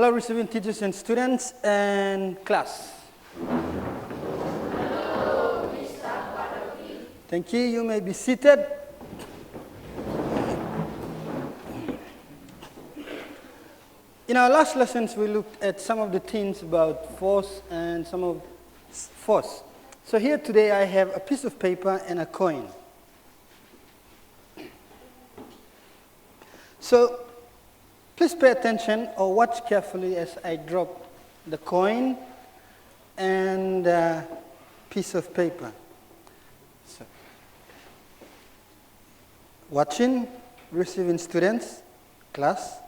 Hello, receiving teachers and students and class. Hello, Mr. Padawi. Thank you. You may be seated. In our last lessons, we looked at some of the things about force and some of force. So here today I have a piece of paper and a coin. So please pay attention or watch carefully as I drop the coin and a piece of paper. So, watching, receiving students, class.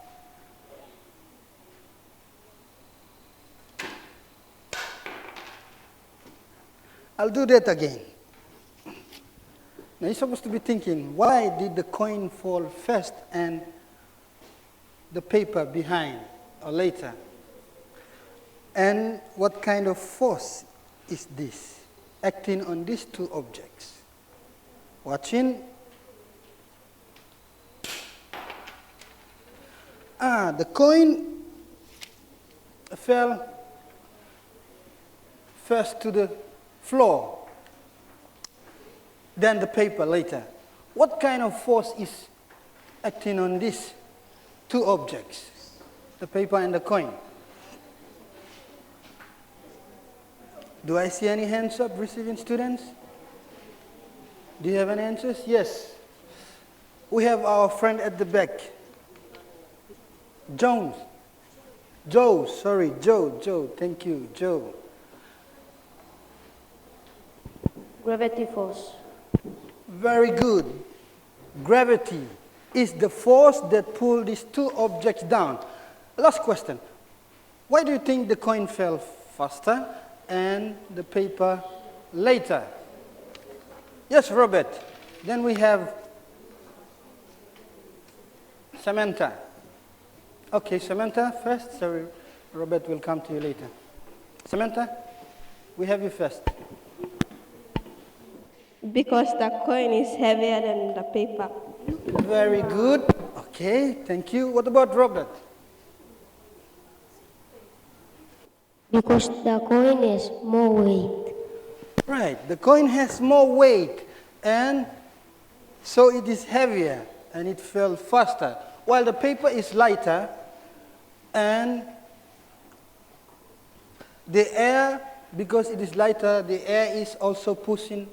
I'll do that again. Now you're supposed to be thinking, why did the coin fall first and the paper behind or later? And what kind of force is this acting on these two objects? Watching. The coin fell first to the floor, then the paper later. What kind of force is acting on these two objects, the paper and the coin? Do I see any hands up, receiving students? Do you have any answers? Yes. We have our friend at the back. Joe, thank you, Joe. Gravity force. Very good. Gravity is the force that pulls these two objects down. Last question. Why do you think the coin fell faster and the paper later? Yes, Robert. Then we have Samantha. Okay, Samantha first. Sorry, Robert will come to you later. Samantha, we have you first. Because the coin is heavier than the paper. Very good. Okay, thank you. What about Robert? Because the coin has more weight. Right, the coin has more weight and so it is heavier and it fell faster. While the paper is lighter and the air, because it is lighter, the air is also pushing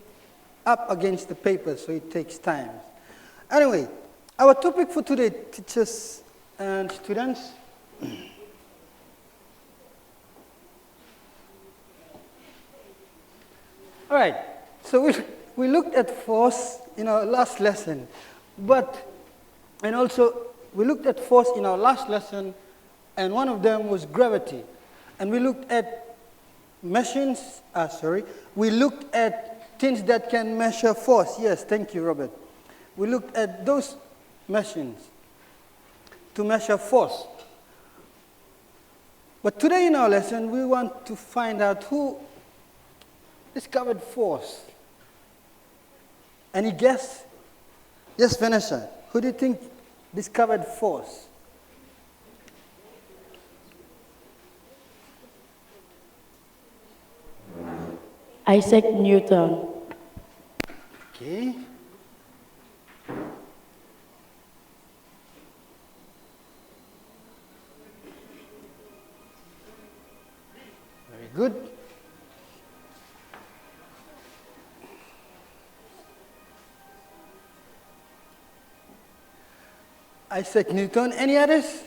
up against the paper, so it takes time. Anyway, our topic for today, teachers and students, all right, so we looked at force in our last lesson, and also we looked at force in our last lesson, and one of them was gravity. And we looked at machines, we looked at things that can measure force. Yes, thank you, Robert. We looked at those machines to measure force. But today in our lesson, we want to find out who discovered force. Any guess? Yes, Vanessa. Who do you think discovered force? Isaac Newton. Okay. Very good. Isaac Newton. Any others?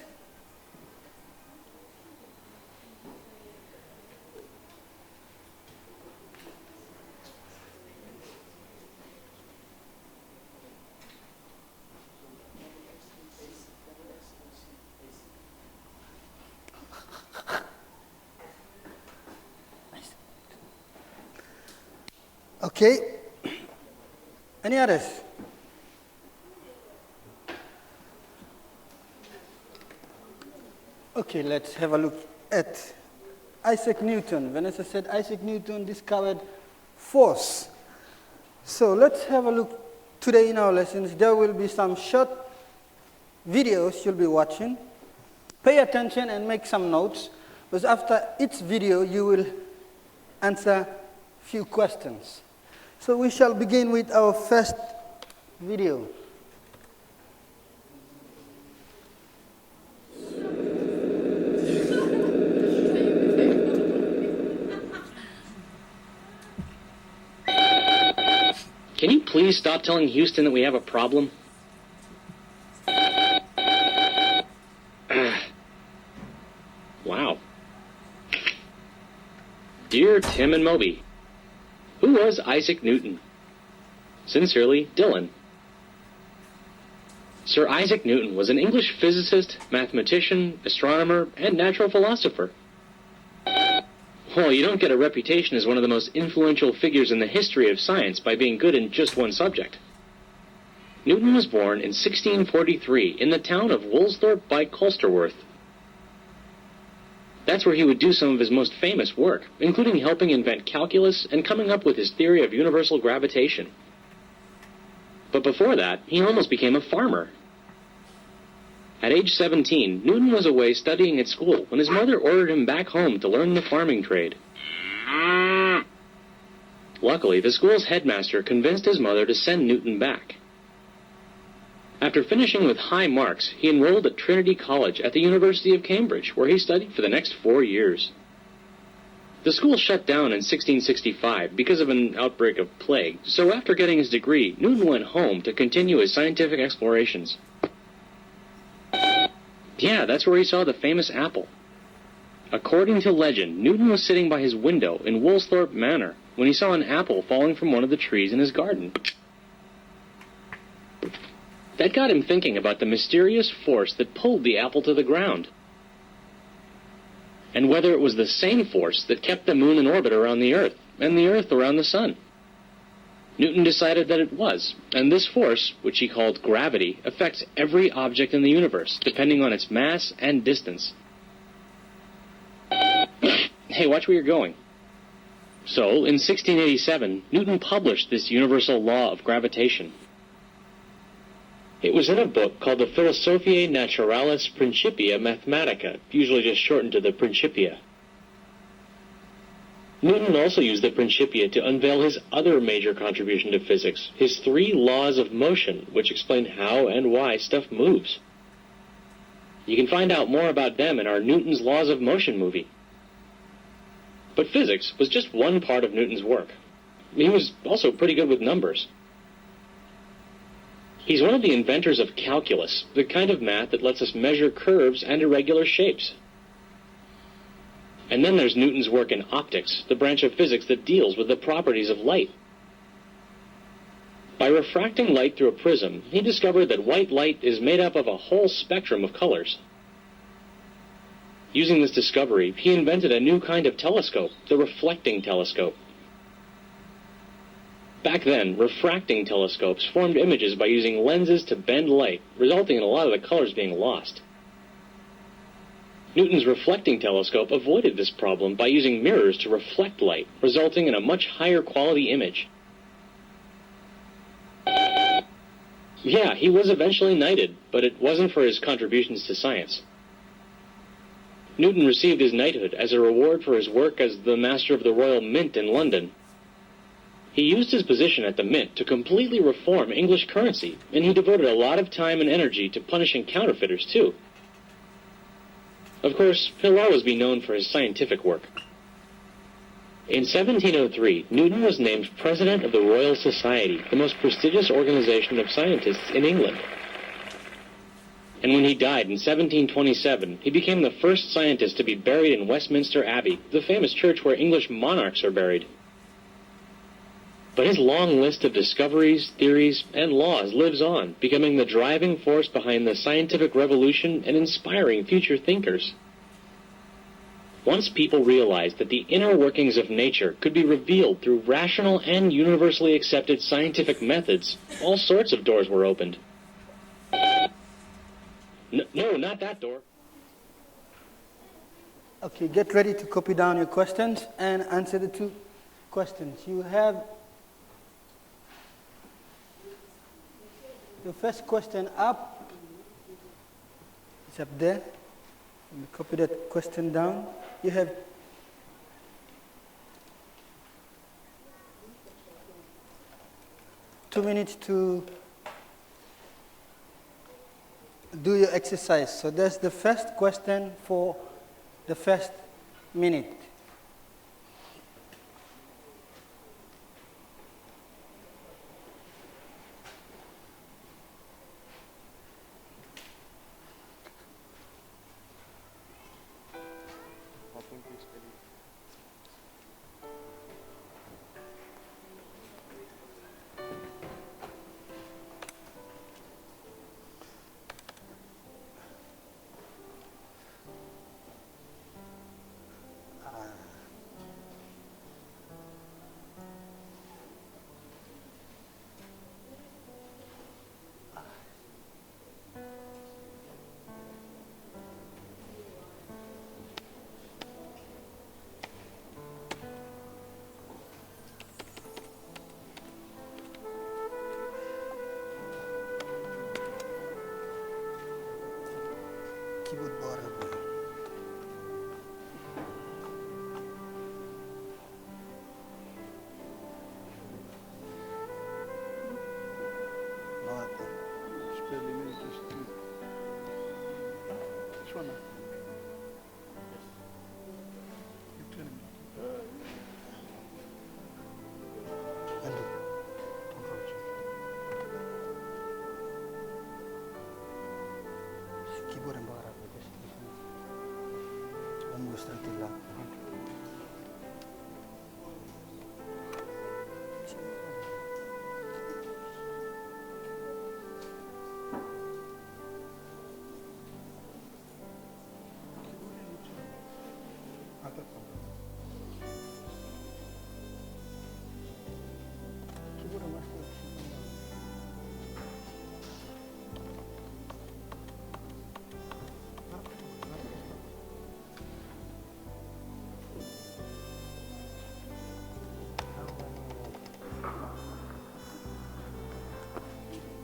Okay. Any others? Okay, let's have a look at Isaac Newton. Vanessa said Isaac Newton discovered force. So let's have a look today in our lessons. There will be some short videos you'll be watching. Pay attention and make some notes, because after each video you will answer few questions. So we shall begin with our first video. Can you please stop telling Houston that we have a problem? Wow. Dear Tim and Moby, who was Isaac Newton? Sincerely, Dylan. Sir Isaac Newton was an English physicist, mathematician, astronomer, and natural philosopher. Well, you don't get a reputation as one of the most influential figures in the history of science by being good in just one subject. Newton was born in 1643 in the town of Woolsthorpe by Colsterworth. That's where he would do some of his most famous work, including helping invent calculus and coming up with his theory of universal gravitation. But before that, he almost became a farmer. At age 17, Newton was away studying at school when his mother ordered him back home to learn the farming trade. Luckily, the school's headmaster convinced his mother to send Newton back. After finishing with high marks, he enrolled at Trinity College at the University of Cambridge, where he studied for the next 4 years. The school shut down in 1665 because of an outbreak of plague, so after getting his degree, Newton went home to continue his scientific explorations. Yeah, that's where he saw the famous apple. According to legend, Newton was sitting by his window in Woolsthorpe Manor when he saw an apple falling from one of the trees in his garden. That got him thinking about the mysterious force that pulled the apple to the ground, and whether it was the same force that kept the moon in orbit around the Earth, and the Earth around the sun. Newton decided that it was, and this force, which he called gravity, affects every object in the universe, depending on its mass and distance. Hey, watch where you're going. So, in 1687, Newton published this universal law of gravitation. It was in a book called the Philosophiae Naturalis Principia Mathematica, usually just shortened to the Principia. Newton also used the Principia to unveil his other major contribution to physics, his 3 laws of motion, which explain how and why stuff moves. You can find out more about them in our Newton's Laws of Motion movie. But physics was just one part of Newton's work. He was also pretty good with numbers. He's one of the inventors of calculus, the kind of math that lets us measure curves and irregular shapes. And then there's Newton's work in optics, the branch of physics that deals with the properties of light. By refracting light through a prism, he discovered that white light is made up of a whole spectrum of colors. Using this discovery, he invented a new kind of telescope, the reflecting telescope. Back then, refracting telescopes formed images by using lenses to bend light, resulting in a lot of the colors being lost. Newton's reflecting telescope avoided this problem by using mirrors to reflect light, resulting in a much higher quality image. Yeah, he was eventually knighted, but it wasn't for his contributions to science. Newton received his knighthood as a reward for his work as the Master of the Royal Mint in London. He used his position at the Mint to completely reform English currency, and he devoted a lot of time and energy to punishing counterfeiters, too. Of course, he'll always be known for his scientific work. In 1703, Newton was named President of the Royal Society, the most prestigious organization of scientists in England. And when he died in 1727, he became the first scientist to be buried in Westminster Abbey, the famous church where English monarchs are buried. But his long list of discoveries, theories, and laws lives on, becoming the driving force behind the scientific revolution and inspiring future thinkers. Once people realized that the inner workings of nature could be revealed through rational and universally accepted scientific methods, all sorts of doors were opened. No, not that door. Okay, get ready to copy down your questions and answer the 2 questions. You have the first question up. It's up there. You copy that question down. You have two minutes to do your exercise. So that's the first question for the first minute. Keyboard bar. Keyboard and bar.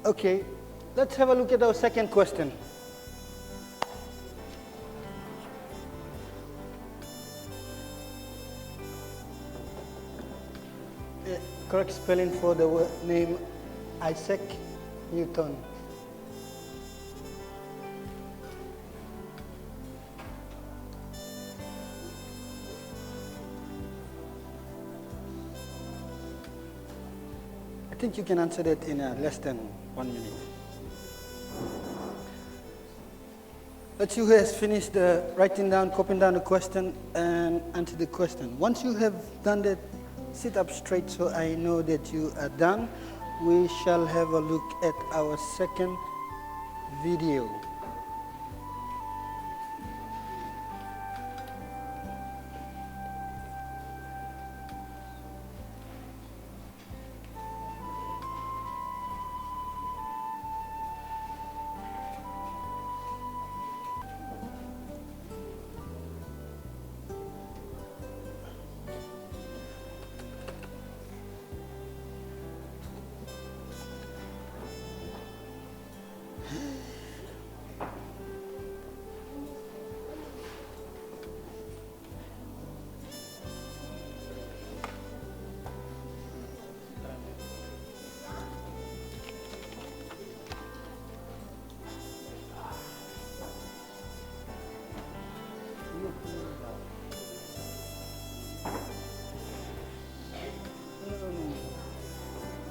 Okay, let's have a look at our second question. Correct spelling for the name Isaac Newton. I think you can answer that in less than 1 minute. Let's see who has finished writing down, copying down the question and answer the question. Once you have done that, sit up straight so I know that you are done. We shall have a look at our second video.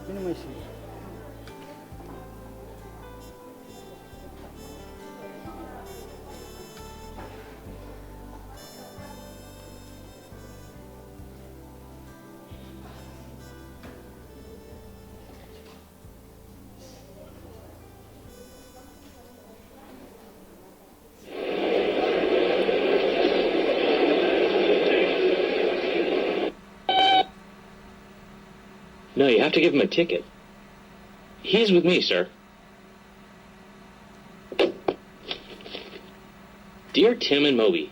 Minimizing. No, you have to give him a ticket. He's with me, sir. Dear Tim and Moby,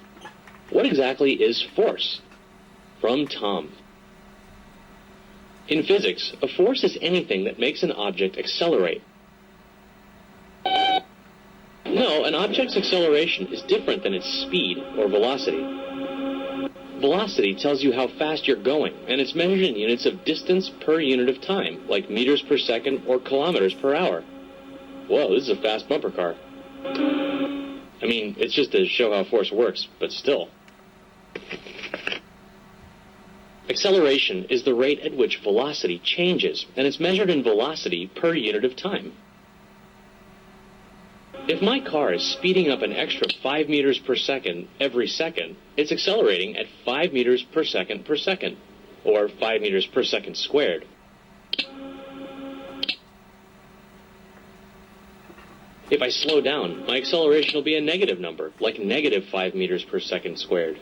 what exactly is force? From Tom. In physics, a force is anything that makes an object accelerate. No, Well, an object's acceleration is different than its speed or velocity. Velocity tells you how fast you're going, and it's measured in units of distance per unit of time, like meters per second or kilometers per hour. Whoa, this is a fast bumper car. I mean, it's just to show how force works, but still. Acceleration is the rate at which velocity changes, and it's measured in velocity per unit of time. If my car is speeding up an extra 5 meters per second every second, it's accelerating at 5 meters per second, or 5 meters per second squared. If I slow down, my acceleration will be a negative number, like negative 5 meters per second squared.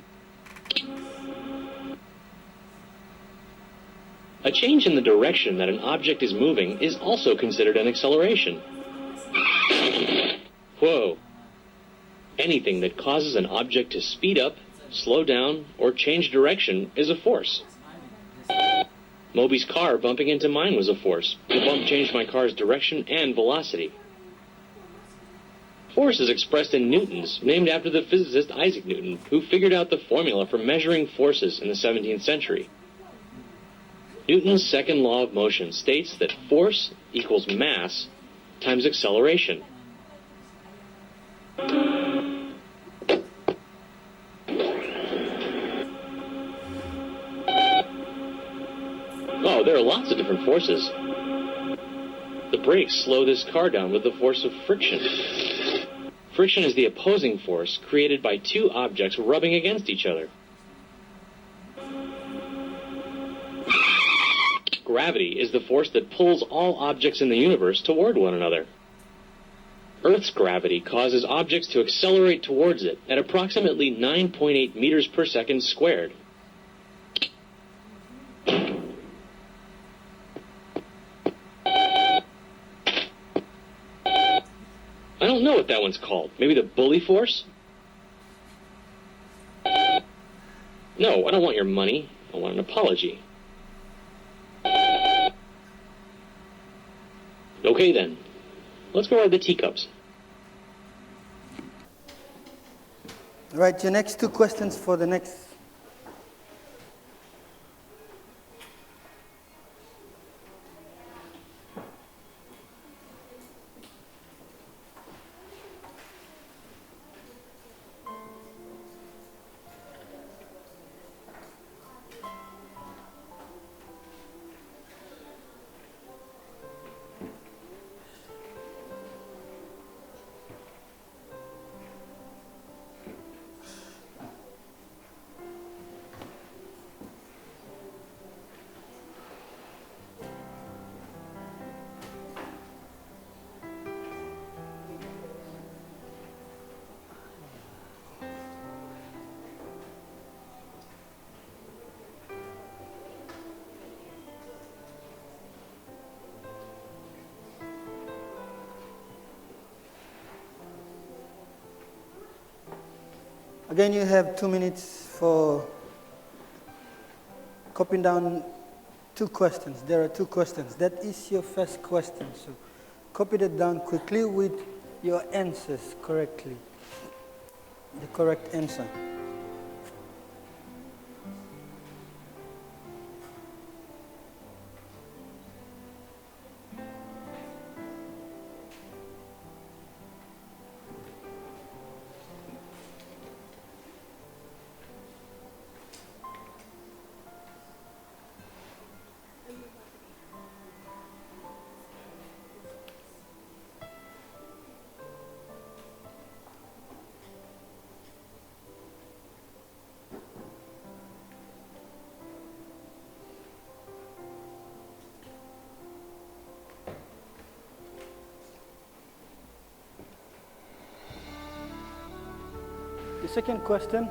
A change in the direction that an object is moving is also considered an acceleration. Whoa. Anything that causes an object to speed up, slow down, or change direction is a force. Moby's car bumping into mine was a force. The bump changed my car's direction and velocity. Force is expressed in newtons, named after the physicist Isaac Newton, who figured out the formula for measuring forces in the 17th century. Newton's second law of motion states that force equals mass times acceleration. Oh, there are lots of different forces. The brakes slow this car down with the force of friction. Friction is the opposing force created by two objects rubbing against each other. Gravity is the force that pulls all objects in the universe toward one another. Earth's gravity causes objects to accelerate towards it at approximately 9.8 meters per second squared. I don't know what that one's called. Maybe the bully force? No, I don't want your money. I want an apology. Okay then. Let's go over the teacups. All right, your next two questions for the next. Again, you have 2 minutes for copying down two questions. There are two questions. That is your first question. So copy that down quickly with your answers correctly. The correct answer. The second question.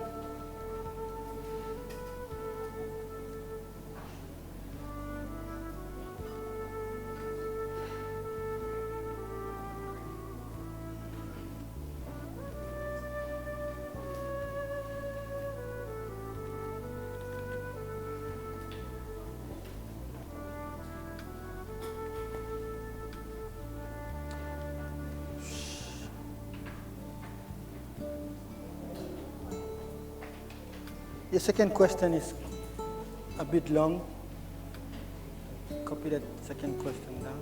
The second question is a bit long. Copy that second question down.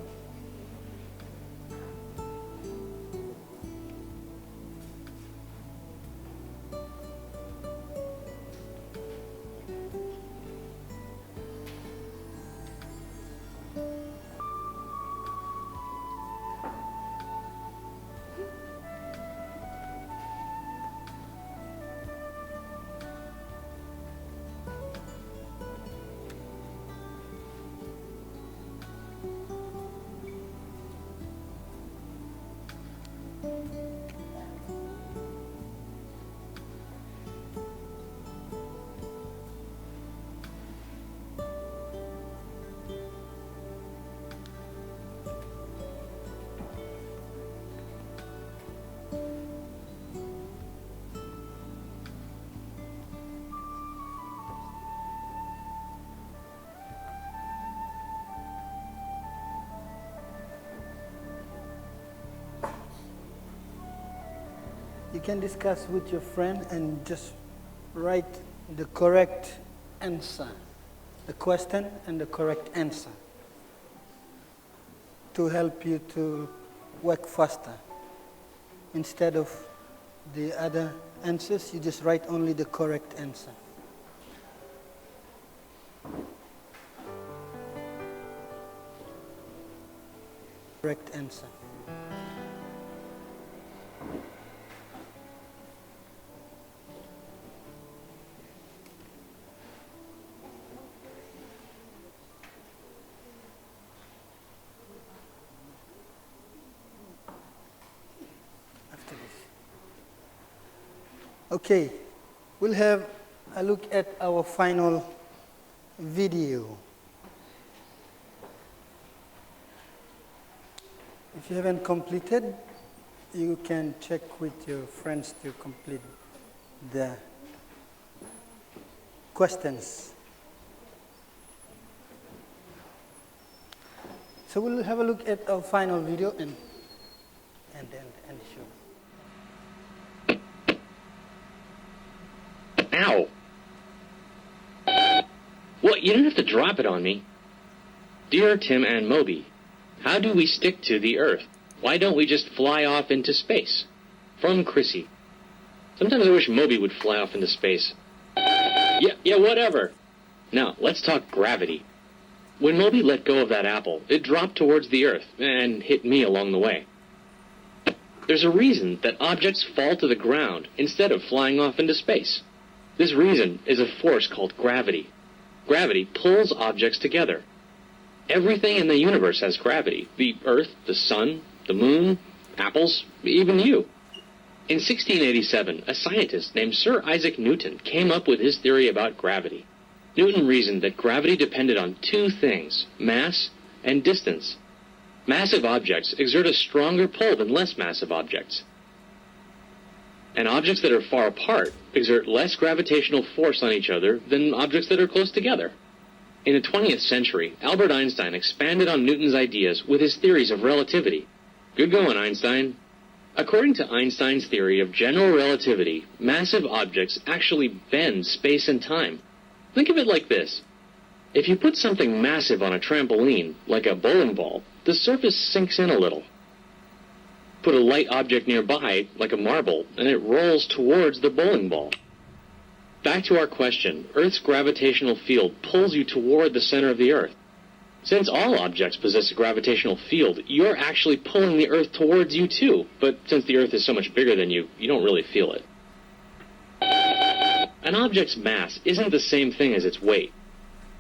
You can discuss with your friend and just write the correct answer, the question and the correct answer to help you to work faster. Instead of the other answers, you just write only the correct answer. Correct answer. Okay, we'll have a look at our final video. If you haven't completed, you can check with your friends to complete the questions. So we'll have a look at our final video and the show. Ow! What? You didn't have to drop it on me. Dear Tim and Moby, how do we stick to the Earth? Why don't we just fly off into space? From Chrissy. Sometimes I wish Moby would fly off into space. Yeah, whatever. Now, let's talk gravity. When Moby let go of that apple, it dropped towards the Earth and hit me along the way. There's a reason that objects fall to the ground instead of flying off into space. This reason is a force called gravity. Gravity pulls objects together. Everything in the universe has gravity. The Earth, the Sun, the Moon, apples, even you. In 1687, a scientist named Sir Isaac Newton came up with his theory about gravity. Newton reasoned that gravity depended on two things, mass and distance. Massive objects exert a stronger pull than less massive objects. And objects that are far apart exert less gravitational force on each other than objects that are close together. In the 20th century, Albert Einstein expanded on Newton's ideas with his theories of relativity. Good going, Einstein. According to Einstein's theory of general relativity, massive objects actually bend space and time. Think of it like this. If you put something massive on a trampoline, like a bowling ball, the surface sinks in a little. Put a light object nearby, like a marble, and it rolls towards the bowling ball. Back to our question, Earth's gravitational field pulls you toward the center of the Earth. Since all objects possess a gravitational field, you're actually pulling the Earth towards you too, but since the Earth is so much bigger than you, you don't really feel it. An object's mass isn't the same thing as its weight.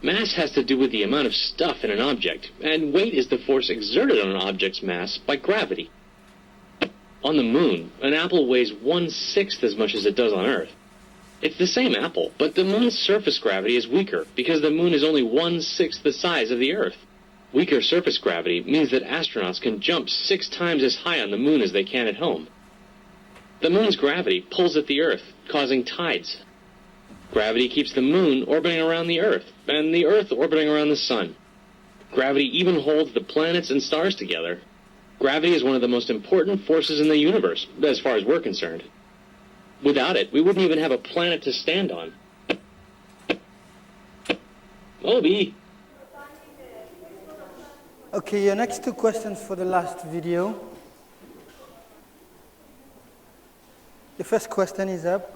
Mass has to do with the amount of stuff in an object, and weight is the force exerted on an object's mass by gravity. On the Moon, an apple weighs 1/6 as much as it does on Earth. It's the same apple, but the Moon's surface gravity is weaker because the Moon is only 1/6 the size of the Earth. Weaker surface gravity means that astronauts can jump 6 times as high on the Moon as they can at home. The Moon's gravity pulls at the Earth, causing tides. Gravity keeps the Moon orbiting around the Earth, and the Earth orbiting around the Sun. Gravity even holds the planets and stars together. Gravity is one of the most important forces in the universe, as far as we're concerned. Without it, we wouldn't even have a planet to stand on. Moby. Okay, your next two questions for the last video. The first question is up.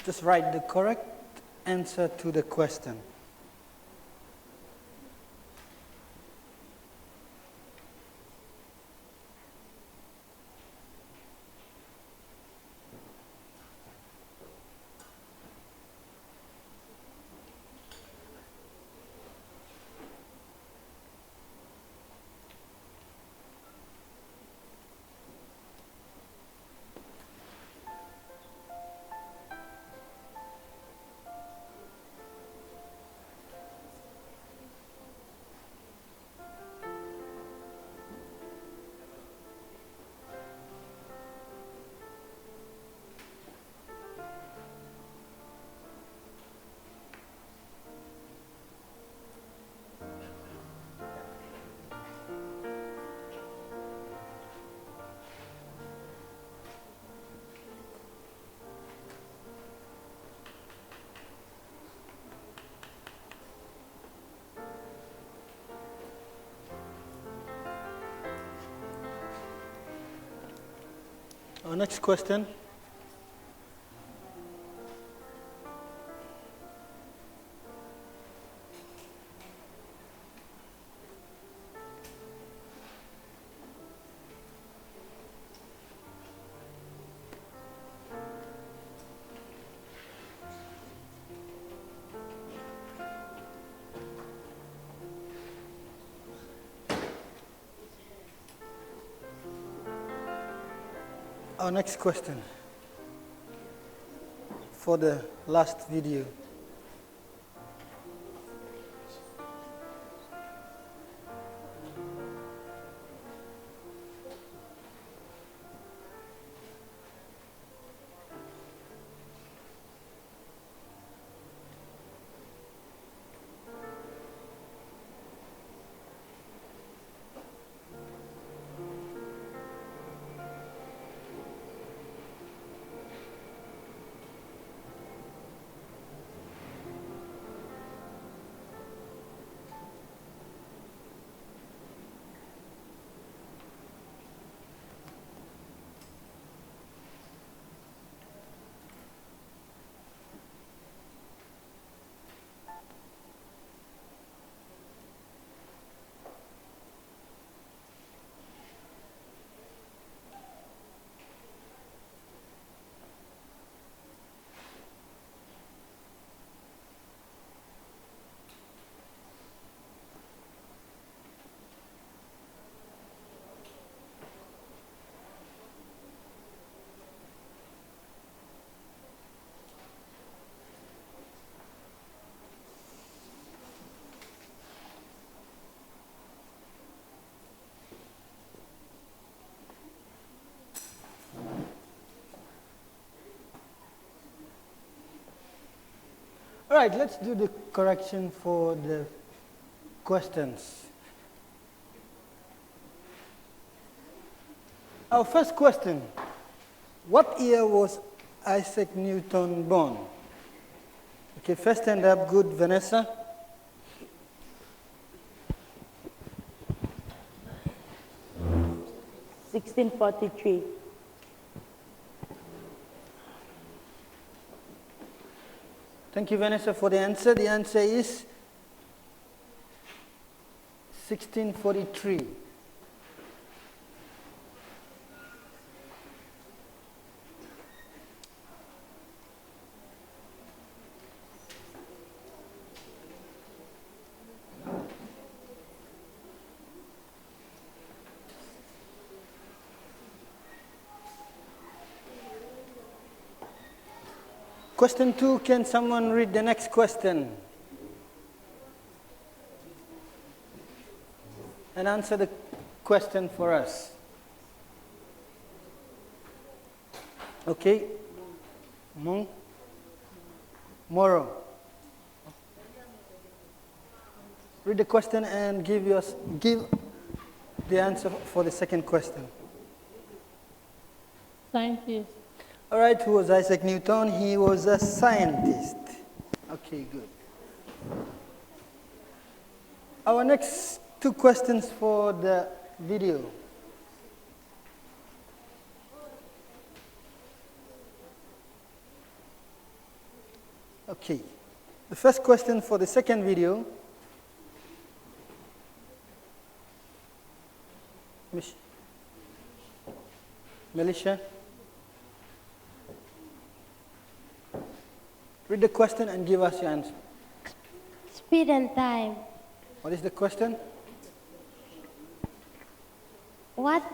Just write the correct answer to the question. Our next question. Our next question for the last video. All right, let's do the correction for the questions. Our first question, what year was Isaac Newton born? Okay, first stand up, good, Vanessa. (1643). Thank you, Vanessa, for the answer. The answer is 1643. Question 2, can someone read the next question? And answer the question for us. Okay. Moro. Read the question and give the answer for the second question? Scientist. All right, who was Isaac Newton? He was a scientist. Okay, good. Our next two questions for the video. Okay, the first question for the second video. Melisha, read the question and give us your answer. Speed and time. What is the question? What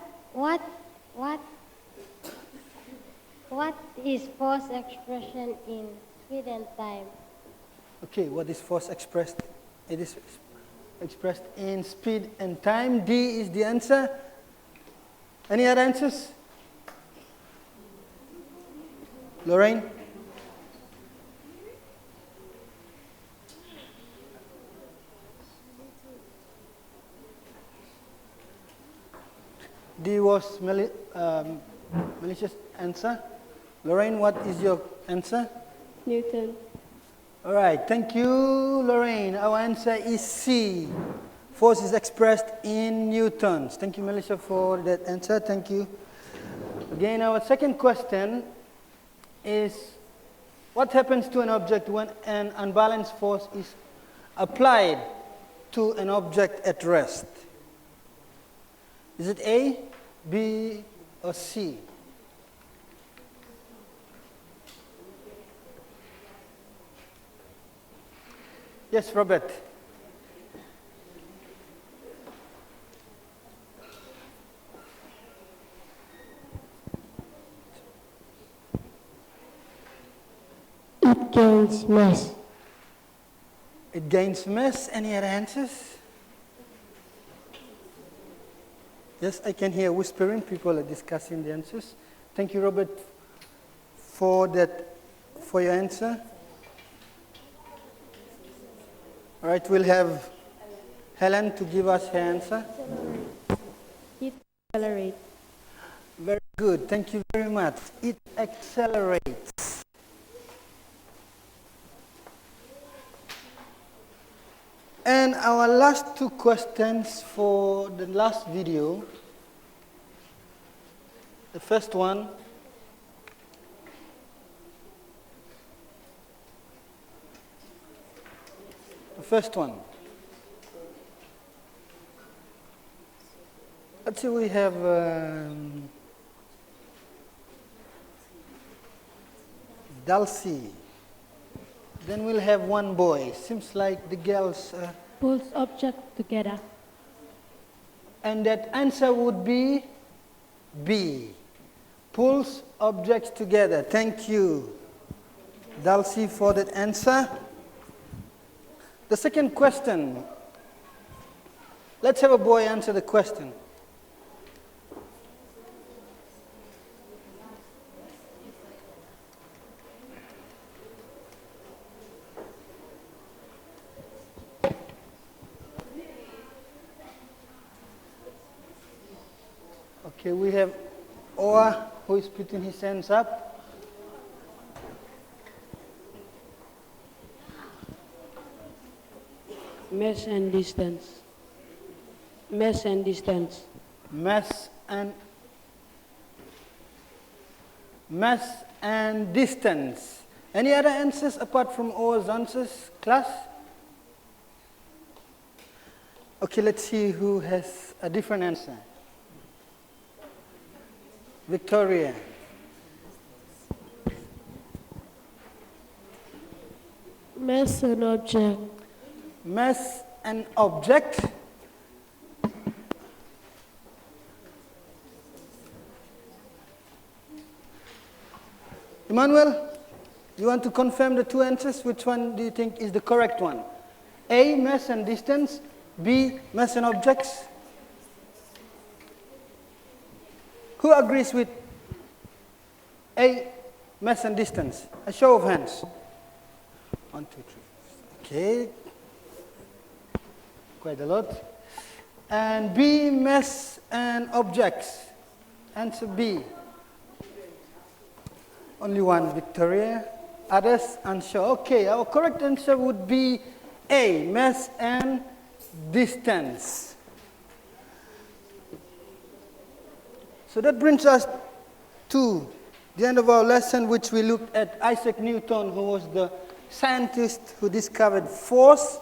is force expression in speed and time? Okay, what is force expressed? It is expressed in speed and time. D is the answer. Any other answers? Lorraine? D was Melisha's answer. Lorraine, what is your answer? Newton. All right, thank you, Lorraine. Our answer is C. Force is expressed in newtons. Thank you, Melisha, for that answer. Thank you. Again, our second question is, what happens to an object when an unbalanced force is applied to an object at rest? Is it A, B, or C? Yes, Robert. It gains mass. It gains mass. Any other answers? Yes, I can hear whispering. People are discussing the answers. Thank you, Robert, for your answer. All right, we'll have Helen to give us her answer. It accelerates. Very good. Thank you very much. It accelerates. And our last two questions for the last video. The first one. First one. Let's see, we have Dulcie. Then we'll have one boy. Seems like the girls. Pulls object together. And that answer would be B. Pulls objects together. Thank you, Dulcie, for that answer. The second question, let's have a boy answer the question. Okay, we have Oa, who is putting his hands up. Mass and distance. Mass and distance. Mass and distance. Any other answers apart from Oa's answers, class? Okay, let's see who has a different answer. Victoria. Mass and object. Mass and object. Emmanuel, you want to confirm the two answers? Which one do you think is the correct one? A, mass and distance. B, mass and objects. Who agrees with A, mass and distance? A show of hands. 1, 2, 3. Okay. Quite a lot. And B, mass and objects. Answer B. Only one, Victoria. Others unsure. Okay, our correct answer would be A, mass and distance. So that brings us to the end of our lesson, which we looked at Isaac Newton, who was the scientist who discovered force.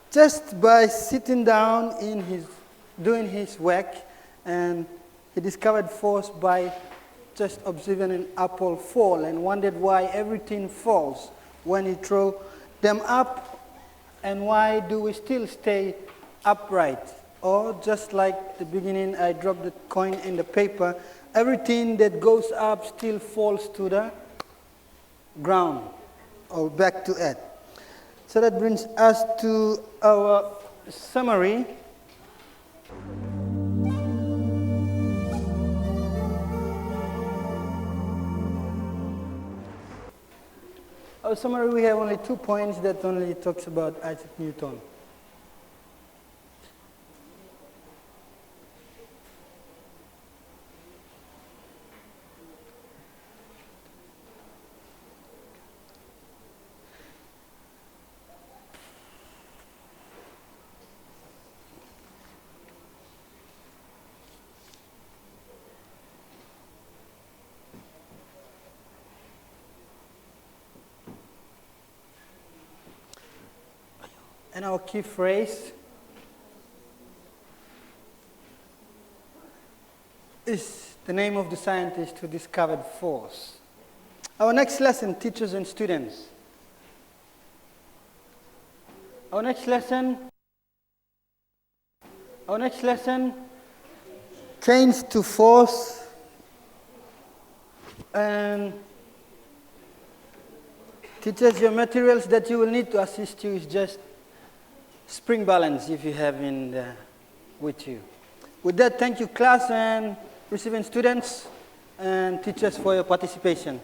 Just by sitting down doing his work, and he discovered force by just observing an apple fall and wondered why everything falls when you throw them up, and why do we still stay upright? Or just like the beginning, I dropped the coin in the paper, everything that goes up still falls to the ground or back to earth. So that brings us to our summary. Our summary, we have only 2 points that only talks about Isaac Newton. And our key phrase is the name of the scientist who discovered force. Our next lesson, teachers and students. Our next lesson, change to force, and teachers, your materials that you will need to assist you is just spring balance if you have with you. With that, thank you class and receiving students and teachers for your participation.